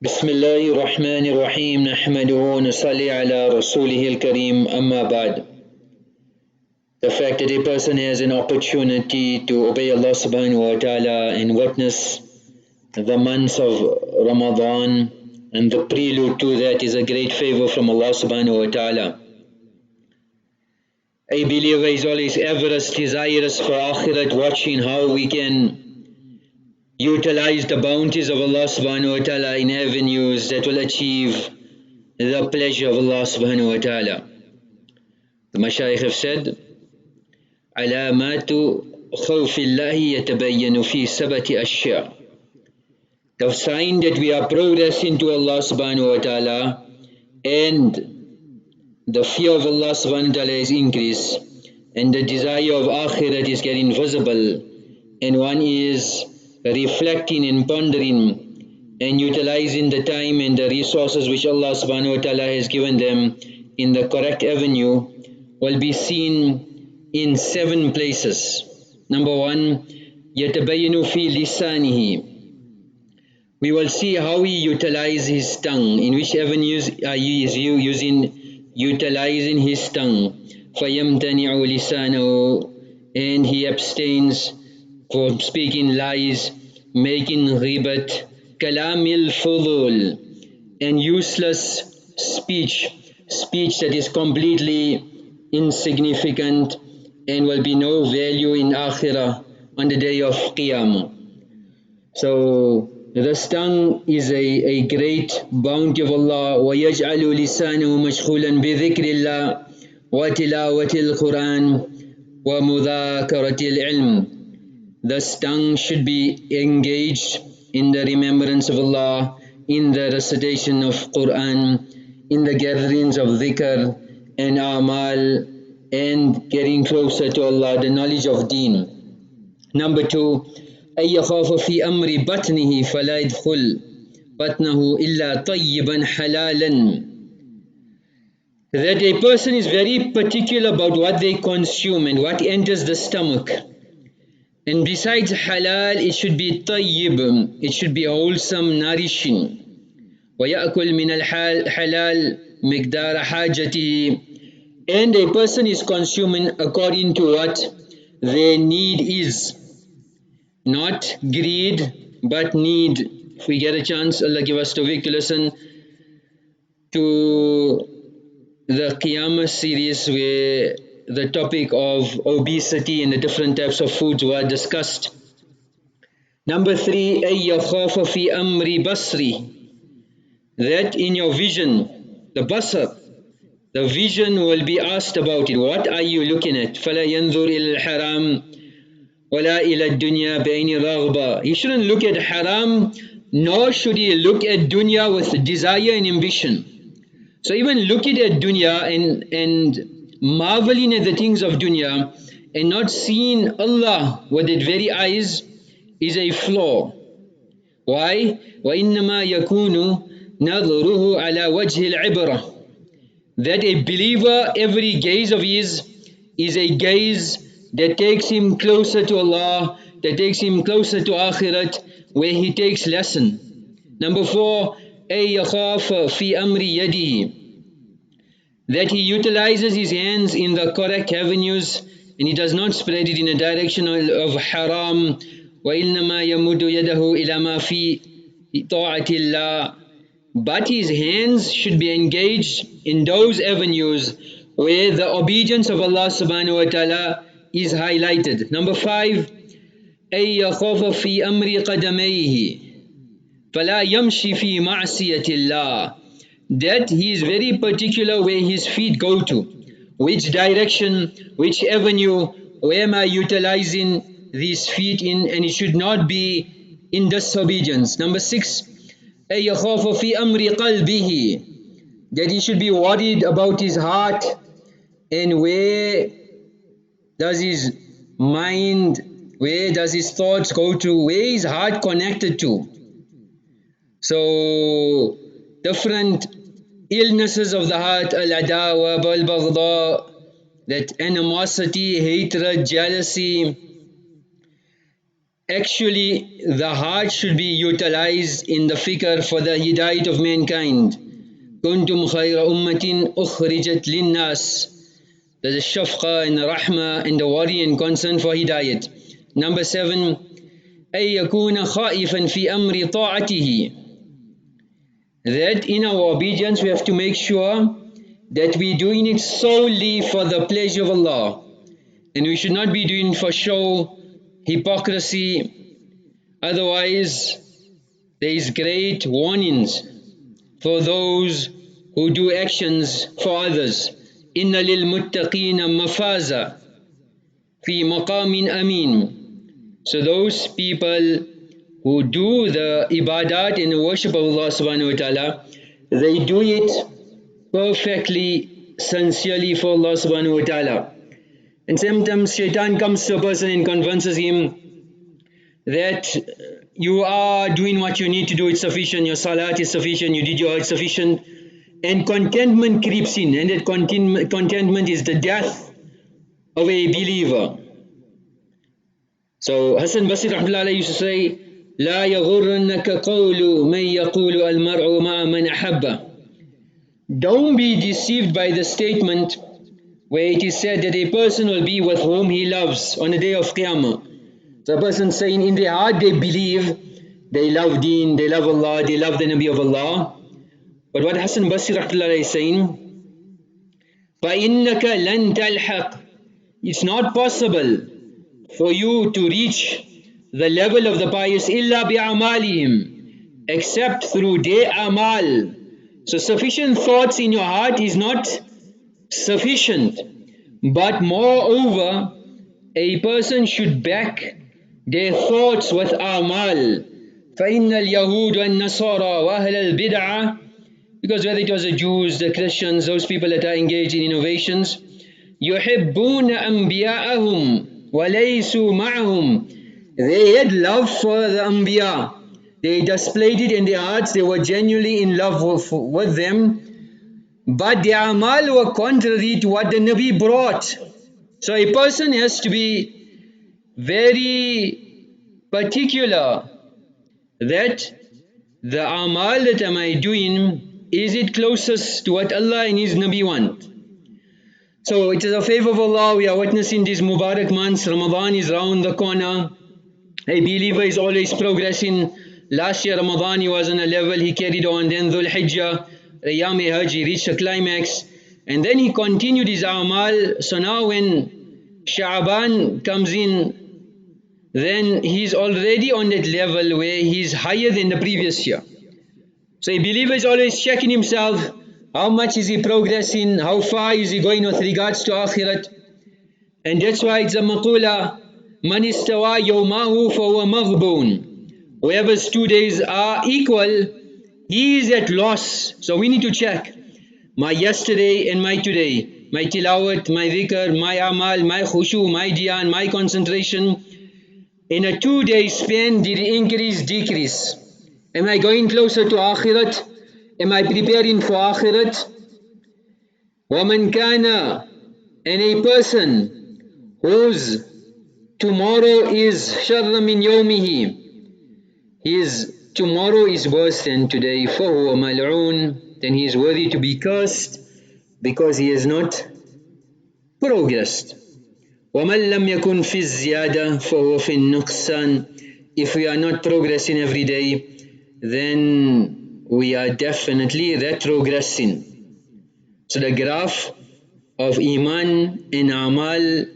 بسم الله الرحمن الرحيم نحمده ونصلي على رسوله الكريم أما بعد. The fact that a person has an opportunity to obey Allah subhanahu wa ta'ala and witness the months of Ramadhaan and the prelude to that is a great favor from Allah subhanahu wa ta'ala. A believer is always averse, desirous for akhirat, watching how we can utilize the bounties of Allah subhanahu wa ta'ala in avenues that will achieve the pleasure of Allah subhanahu wa ta'ala. The Mashaykh have said, علامات خوف الله يتبين في 7 أشياء. The sign that we are progressing to Allah subhanahu wa ta'ala and the fear of Allah subhanahu wa ta'ala is increased and the desire of akhirat is getting visible, and one is reflecting and pondering and utilizing the time and the resources which Allah subhanahu wa ta'ala has given them in the correct avenue, will be seen in 7 places. Number 1, يَتَبَيَّنُ فِي لِسَانِهِ. We will see how he utilizes his tongue, in which avenues he is utilizing his tongue. فَيَمْتَنِعُ لِسَانَهُ, and he abstains from speaking lies, making ghibat, kalamil fudul, and useless speech that is completely insignificant and will be no value in akhirah on the day of qiyamah. So this tongue is a great bounty of Allah. وَيَجْعَلُ لِسَانَهُ مَشْغُولًا بِذِكْرِ اللَّهِ وَتِلَاوَةِ الْقُرْآنِ وَمُذَاكَرَةِ الْعِلْمِ. This tongue should be engaged in the remembrance of Allah, in the recitation of Quran, in the gatherings of dhikr and Amaal, and getting closer to Allah, the knowledge of deen. Number 2, أن يخاف في أمر بطنه فلا يدخل بطنه إلا طيبا حلالا. That a person is very particular about what they consume and what enters the stomach. And besides halal, it should be tayyib, it should be wholesome, nourishing. وَيَأْكُلْ مِنَ الْحَلَالِ مِقْدَارَ حَاجَتِهِ. And a person is consuming according to what their need is. Not greed, but need. If we get a chance, Allah give us tawfiq to listen to the Qiyamah series where the topic of obesity and the different types of foods were discussed. Number 3, أَن يَخَافَ فِي أَمْرِ بَصْرِ. That in your vision, the basar, the vision will be asked about it. What are you looking at? فَلَا يَنْظُرْ إِلَى الْحَرَامِ وَلَا إِلَى الدُّنْيَا بَيْنِ رَغْبَةٍ. He shouldn't look at haram, nor should he look at dunya with desire and ambition. So even looking at dunya and marveling at the things of dunya and not seeing Allah with that very eyes is a flaw. Why? وَإِنَّمَا يَكُونُ نَظْرُهُ عَلَى وَجْهِ الْعِبْرَةِ. That a believer, every gaze of his is a gaze that takes him closer to Allah, that takes him closer to akhirat, where he takes lesson. Number 4, أَن يَخَافَ فِي أَمْرِ يَدِهِ. That he utilizes his hands in the correct avenues and he does not spread it in a direction of haram. وَإِنَّمَا يَمُدُّ يَدَهُ إِلَى مَا فِي طَاعَةِ اللَّهِ. But his hands should be engaged in those avenues where the obedience of Allah subhanahu wa ta'ala is highlighted. Number 5, أَن يَخَافَ فِي أَمْرِ قَدَمَيْهِ فَلَا يَمْشِي فِي مَعْصِيَةِ اللَّهِ. That he is very particular where his feet go to, which direction, which avenue, where am I utilizing these feet in, and it should not be in disobedience. Number 6, أَن يَخَافَ فِي أَمْرِ قَلْبِهِ. That he should be worried about his heart and where does his mind, where does his thoughts go to, where is heart connected to. So different illnesses of the heart, al-adawa, wal-baghdha, that animosity, hatred, jealousy, Actually, the heart should be utilized in the fikr for the hidayat of mankind. كنتم خير أمة أخرجت للناس. There's a shafqa and a rahmah and a worry and concern for hidayat. Number 7, أن يكون خائفا في أمر طاعته. That in our obedience we have to make sure that we're doing it solely for the pleasure of Allah. And we should not be doing it for show, hypocrisy. Otherwise, there is great warnings for those who do actions for others. إِنَّ لِلْمُتَّقِينَ مَفَازًا فِي مَقَامٍ أَمِينٍ. So those people who do the ibadat and the worship of Allah subhanahu wa ta'ala, they do it perfectly, sincerely for Allah subhanahu wa ta'ala. And sometimes shaitan comes to a person and convinces him that you are doing what you need to do, it's sufficient, your salat is sufficient, you did your hajj sufficient, and contentment creeps in, and that contentment is the death of a believer. So Hassan Basri rahmatullahi used to say, لا يغرنك قول من يقول المرء مع من أحبه. Don't be deceived by the statement where it is said that a person will be with whom he loves on the day of Qiyamah. So a person saying in their heart they believe, they love Deen, they love Allah, they love the Nabi of Allah. But what Hassan Basri rahmatullahi is saying, فَإِنَّكَ لَن تَلْحَقْ. It's not possible for you to reach the level of the pious إِلَّا بِأَعْمَالِهِمْ, except through their amal. So sufficient thoughts in your heart is not sufficient, but moreover a person should back their thoughts with amal. فَإِنَّ الْيَهُودَ وَالنَّصَارَى وَأَهْلَ الْبِدْعَةِ. Because whether it was the Jews, the Christians, those people that are engaged in innovations, يُحِبُّونَ أَنْبِيَاءَهُمْ وَلَيْسُوا مَعَهُمْ. They had love for the Anbiya. They displayed it in their hearts. They were genuinely in love with them. But their amal were contrary to what the Nabi brought. So a person has to be very particular that the amal that am I doing, is it closest to what Allah and His Nabi want? So it is a favor of Allah, we are witnessing these Mubarak months. Ramadan is round the corner. A believer is always progressing. Last year Ramadan he was on a level, he carried on, then Dhul Hijjah, Ayyam Hajj, he reached a climax, and then he continued his amal. So now when Sha'baan comes in, then he's already on that level where he's higher than the previous year. So a believer is always checking himself, how much is he progressing, how far is he going with regards to akhirat. And that's why it's a maqula, man istawa yawmahu fahuwa maghboon. Whoever's 2 days are equal, he is at loss. So we need to check my yesterday and my today, my tilawat, my dhikr, my amal, my khushu, my dhyan, my concentration. In a 2 day span, did it increase, decrease? Am I going closer to akhirat? Am I preparing for akhirat? وَمَنْ كَانَ, and a person whose tomorrow is شَرَّ مِنْ يَوْمِهِ, his tomorrow is worse than today, فَهُوَ مَلْعُونَ, then he is worthy to be cursed because he has not progressed. وَمَنْ لَمْ يَكُنْ فِي الزِّيَادَةِ فَهُوَ فِي النُّقْصَانِ. If we are not progressing every day, then we are definitely retrogressing. So the graph of Iman and Amal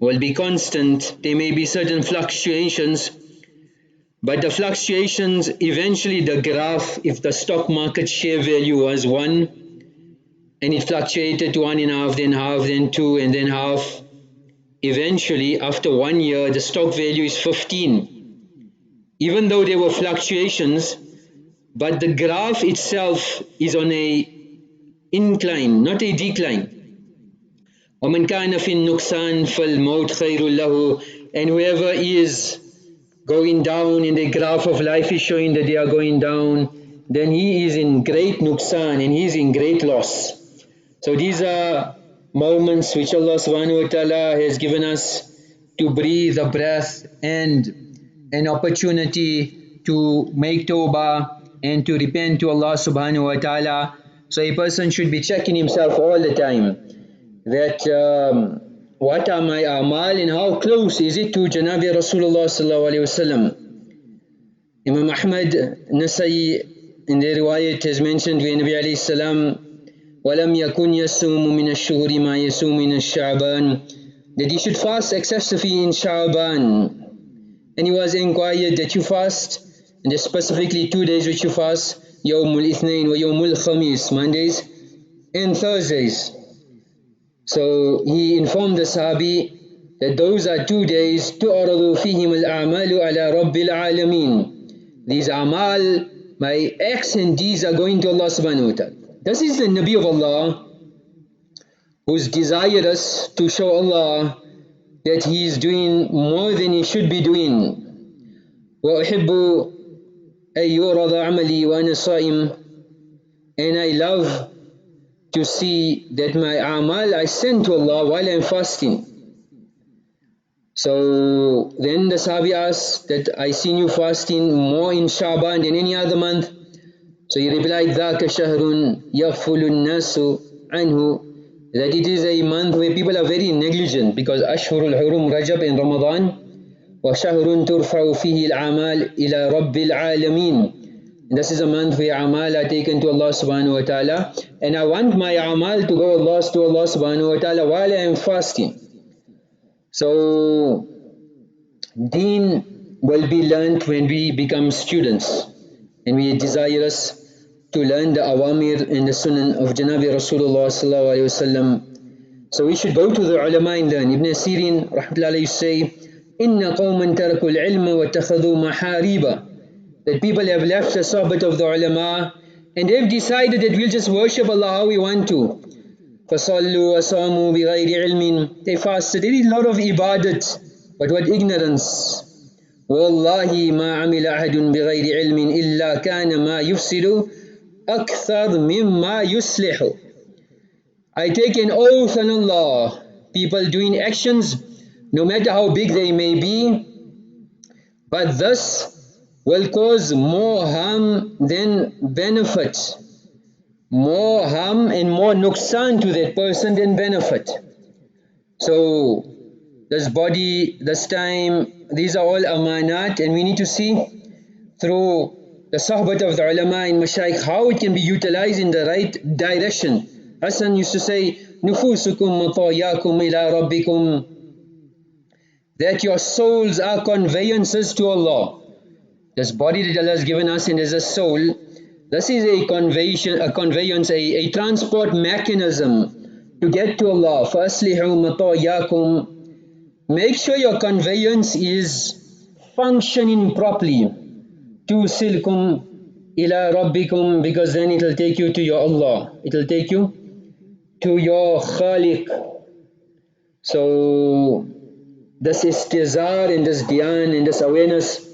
will be constant. There may be certain fluctuations, but the fluctuations, eventually the graph, if the stock market share value was 1 and it fluctuated to 1.5, then half, then 2, and then half, eventually after 1 year the stock value is 15. Even though there were fluctuations, but the graph itself is on a incline, not a decline. وَمَنْ كَانَ فِي النُّقْصَانِ فَالْمَوْتْ خَيْرٌ لَهُ. And whoever is going down in the graph of life is showing that they are going down, then he is in great nuqsan and he is in great loss. So these are moments which Allah subhanahu wa ta'ala has given us to breathe a breath and an opportunity to make tawbah and to repent to Allah subhanahu wa ta'ala. So a person should be checking himself all the time that what are my Amaal and how close is it to Janabi Rasulullah sallallahu alayhi wasallam. Imam Ahmad Nasai in the riwayat has mentioned when Nabi alayhi salam وَلَمْ يَكُنْ يَصُومُ مِنَ الشُّهُرِ مَا يَصُومُ مِنَ الشَّعْبَانِ, that he should fast excessively in Sha'baan. And he was inquired that you fast, and there's specifically 2 days which you fast, Yawmul Ithnain wa Yawmul Khamis, Mondays and Thursdays. So he informed the Sahabi that those are 2 days تُعْرَضُ فِيهِمُ الْأَعْمَالُ عَلَى رَبِّ الْعَالَمِينَ. These Amaal, my acts and deeds are going to Allah subhanahu wa ta'ala. This is the Nabi of Allah who's desirous to show Allah that he is doing more than he should be doing. وَأُحِبُّ أَن يُعْرَضَ عَمَلِي وَأَنَا صَائِمٌ, and I love to see that my Amaal I send to Allah while I'm fasting. So then the Sahabi asked that I seen you fasting more in Sha'baan than any other month. So he replied, ذَاكَ شَهْرٌ يَغْفُلُ النَّاسُ عَنْهُ, that it is a month where people are very negligent, because Ashhurul Hurum, Rajab and Ramadhan, وَشَهْرٌ تُرْفَعُ فِيهِ الْعَمَالِ إِلَى رَبِّ الْعَالَمِينَ. And this is a month where Amaal are taken to Allah subhanahu wa ta'ala, and I want my Amaal to go to Allah subhanahu wa ta'ala while I am fasting. So Deen will be learnt when we become students, and we are desirous to learn the awamir and the sunan of Janabi Rasulullah sallallahu alayhi wasallam. So we should go to the ulama and learn. Ibn Sirin rahmatullahi alayhi say, إِنَّ قَوْمًا تَرَكُوا الْعِلْمَ وَاتَّخَذُوا مَحَارِبًا, that people have left the sohbat of the ulama and they've decided that we'll just worship Allah how we want to. فَصَلُّوا وَصَامُوا بِغَيْرِ عِلْمٍ, they fasted, they did a lot of ibadat, but what ignorance. وَاللَّهِ مَا عَمِلَ أَحَدٌ بِغَيْرِ عِلْمٍ إِلَّا كَانَ مَا يُفْسِدُ أَكْثَرْ مِمَّا يُصْلِحُ. I take an oath on Allah, people doing actions, no matter how big they may be, but this will cause more harm than benefit. More harm and more nuqsan to that person than benefit. So this body, this time, these are all amanat, and we need to see through the sohbat of the ulama and mashaykh how it can be utilized in the right direction. Hassan used to say, نُفُوسُكُمْ مَطَايَاكُمْ إِلَىٰ رَبِّكُمْ, that your souls are conveyances to Allah. This body that Allah has given us and as a soul, this is a conveyance, a transport mechanism to get to Allah. فَأَصْلِحُوا مَطَايَاكُمْ, make sure your conveyance is functioning properly. تُوصِلْكُمْ إِلَىٰ رَبِّكُمْ, because then it will take you to your Allah. It will take you to your Khaliq. So this istizar and this dhyan and this awareness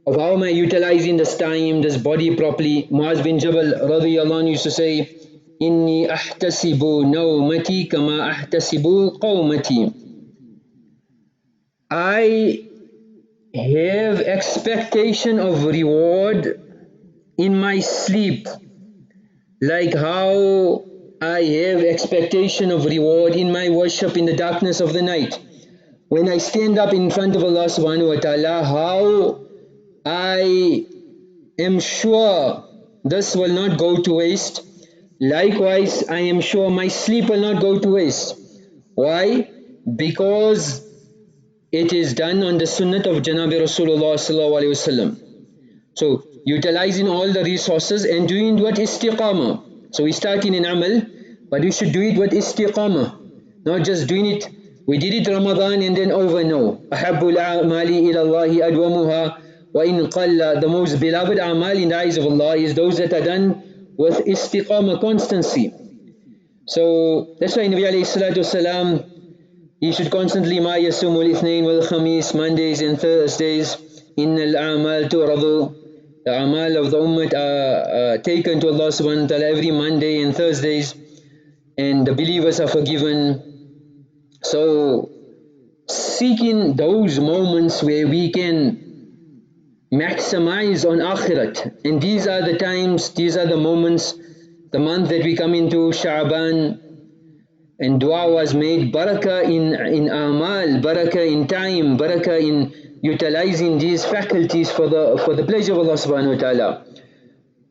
of how am I utilizing this time, this body properly. Muaz bin Jabal radiyallahu anhu used to say, إِنِّي أَحْتَسِبُ نَوْمَتِي كَمَا أَحْتَسِبُ قَوْمَتِي, I have expectation of reward in my sleep like how I have expectation of reward in my worship in the darkness of the night. When I stand up in front of Allah subhanahu wa ta'ala, how I am sure this will not go to waste. Likewise, I am sure my sleep will not go to waste. Why? Because it is done on the sunnat of Janabi Rasulullah sallallahu alayhi wasallam. So, utilizing all the resources and doing what istiqamah. So we start in an amal, but we should do it with istiqamah, not just doing it. We did it Ramadhan and then over. No. أَحَبُّ الْأَعْمَالِ إِلَى اللَّهِ أَدْوَمُهَا وَإِنْ قَلَّ. The most beloved amal in the eyes of Allah is those that are done with istiqamah, constancy. So that's why Nabi alayhi salatu wasalam, he should constantly مَا يَسُومُ الْإِثْنَيْنِ وَالْخَمِيسِ, Mondays and Thursdays. إِنَّ الْأَعْمَالِ تُعْرَضُ, the amal of the ummah are taken to Allah subhanahu wa ta'ala every Monday and Thursdays, and the believers are forgiven. So seeking those moments where we can maximize on akhirat. And these are the times, these are the moments, the month that we come into, Sha'baan, and dua was made, barakah in Amaal, barakah in time, barakah in utilizing these faculties for the pleasure of Allah subhanahu wa ta'ala.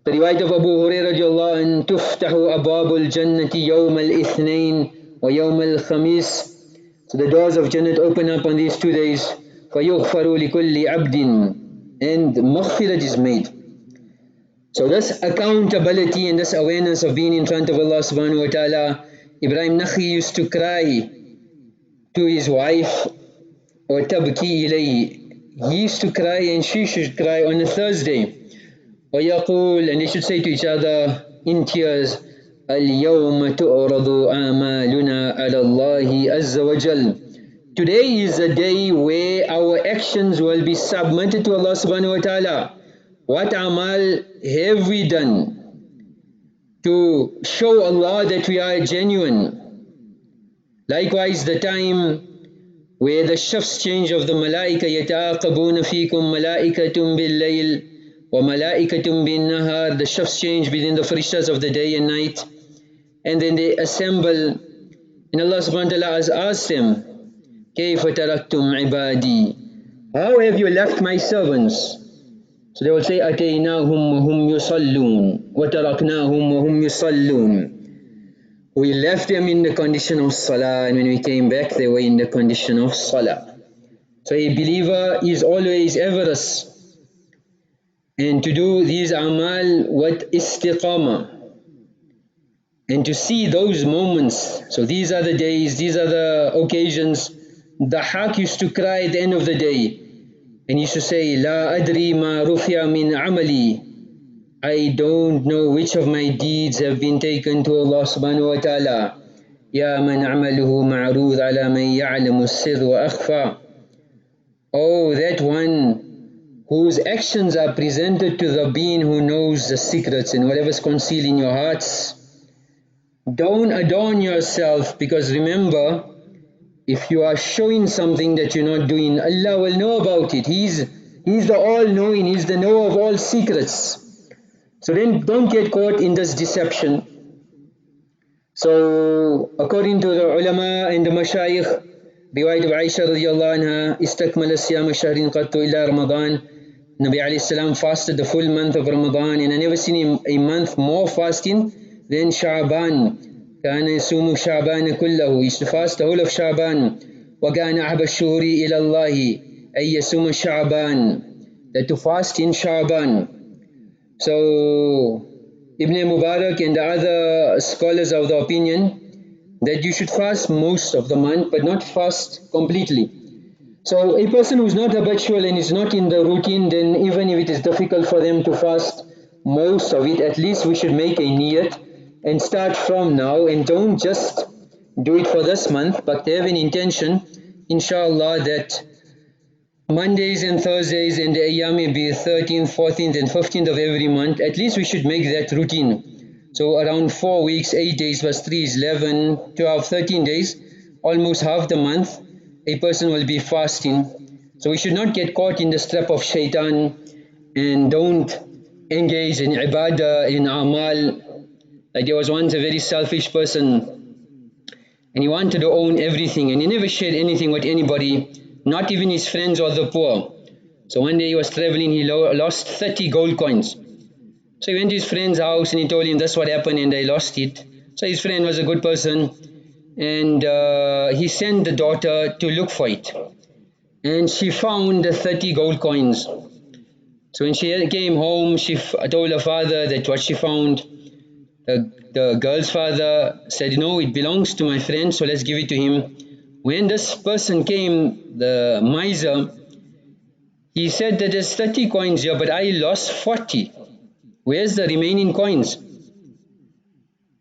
The riwayat of Abu Hurairah radiallahu anh, tuftahu abwabul jannati yawm al-ithnain wa yawm al-khamis. So the doors of Jannat open up on these 2 days. فَيُغْفَرُ لِكُلِّ عَبْدٍ, and maghfirat is made. So this accountability and this awareness of being in front of Allah subhanahu wa ta'ala, Ibrahim Nakhi used to cry to his wife, or tabki ilayhi. He used to cry and she should cry on a Thursday. وَيَقُول, and they should say to each other in tears, الْيَوْمَ تُعْرَضُ آمَالُنَا عَلَى اللَّهِ عَزَّ وَجَلَّ. Today is a day where our actions will be submitted to Allah subhanahu wa ta'ala. What amal have we done to show Allah that we are genuine? Likewise, the time where the shifts change of the malaika, يَتَعَاقَبُونَ فِيكُمْ مَلَائِكَةٌ بِاللَّيْلِ وَمَلَائِكَةٌ بِالنَّهَارِ. The shifts change within the farishtas of the day and night, and then they assemble, and Allah subhanahu wa ta'ala has asked them, كَيْفَ تَرَكْتُمْ عِبَادِي, how have you left my servants? So they will say, أَتَيْنَاهُمْ وَهُمْ يُصَلُّونَ وَتَرَكْنَاهُمْ وَهُمْ يُصَلُّونَ. We left them in the condition of salah, and when we came back they were in the condition of salah. So a believer is always averse and to do these amal with istiqamah, and to see those moments. So these are the days, these are the occasions. The haq used to cry at the end of the day, and he used to say, La adri ma rufi'a min amali, I don't know which of my deeds have been taken to Allah subhanahu wa ta'ala. Ya man amaluhu ma'rud ala man ya'lamu as-sirr wa akhfa. Oh, that one whose actions are presented to the being who knows the secrets and whatever's concealed in your hearts. Don't adorn yourself, because remember, if you are showing something that you're not doing, Allah will know about it. He's the all-knowing, He's the knower of all secrets. So then don't get caught in this deception. So according to the ulama and the mashayikh, riwayat of Aisha radiyallahu anha, istakmala siyama shahrin qattu illa Ramadhaan. Nabi alayhi salam fasted the full month of Ramadan, and I never seen a month more fasting than Sha'baan. كان يصوم شعبان كله, he used to fast the whole of Shabaan. وكان أحب الشهور إلى الله أن يصوم شعبان, that to fast in Sha'baan. So Ibn Mubarak and the other scholars of the opinion that you should fast most of the month, but not fast completely. So a person who is not habitual and is not in the routine, then even if it is difficult for them to fast most of it, at least we should make a niyat and start from now, and don't just do it for this month, but have an intention, inshallah, that Mondays and Thursdays and the ayyam may be 13th, 14th and 15th of every month. At least we should make that routine. So around 4 weeks, 8 days plus 3 is 11, 12, 13 days, almost half the month, a person will be fasting. So we should not get caught in the trap of shaitan, and don't engage in ibadah, in amal. Like there was once a very selfish person, and he wanted to own everything, and he never shared anything with anybody, not even his friends or the poor. So one day he was traveling, he lost 30 gold coins. So he went to his friend's house and he told him that's what happened and I lost it. So his friend was a good person, and he sent the daughter to look for it, and she found the 30 gold coins. So when she came home, she told her father that what she found. The girl's father said, no, it belongs to my friend, so let's give it to him. When this person came, the miser, he said that there's 30 coins here, but I lost 40. Where's the remaining coins?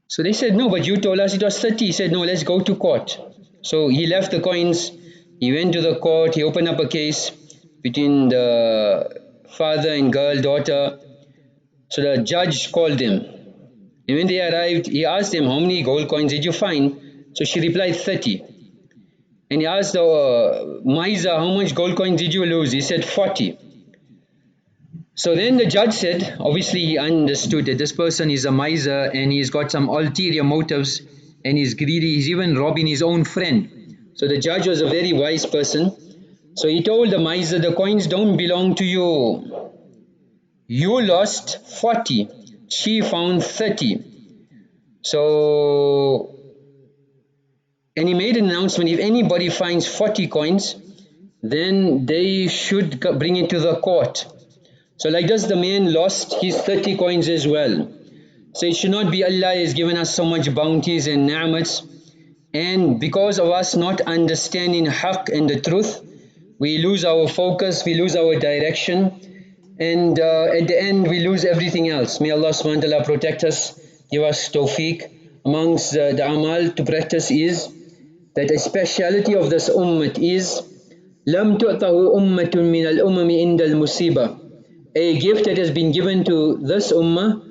So they said, no, but you told us it was 30. He said, no, let's go to court. So he left the coins, he went to the court, he opened up a case between the father and girl, daughter. So the judge called them. And when they arrived, he asked them, how many gold coins did you find? So she replied, 30. And he asked the miser, how much gold coins did you lose? He said, 40. So then the judge said, obviously he understood that this person is a miser and he's got some ulterior motives and he's greedy, he's even robbing his own friend. So the judge was a very wise person. So he told the miser, the coins don't belong to you. You lost 40, she found 30. So, and he made an announcement, if anybody finds 40 coins, then they should bring it to the court. So like this, the man lost his 30 coins as well. So it should not be Allah has given us so much bounties and ni'mats, and because of us not understanding haqq and the truth, we lose our focus, we lose our direction, and at the end we lose everything else. May Allah subhanahu wa ta'ala protect us, give us tawfiq. Amongst the Amaal to practice is that a speciality of this ummah is لم تؤته أمة من الأمم عند المصيبة. A gift that has been given to this ummah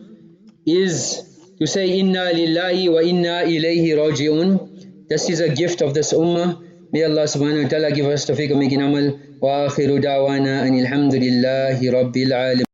is to say inna lillahi wa inna ilayhi raji'un. This is a gift of this ummah. May Allah subhanahu wa ta'ala give us tawfiq of making amal. Wa akhiru da'wana anil hamdulillahi rabbil alamin.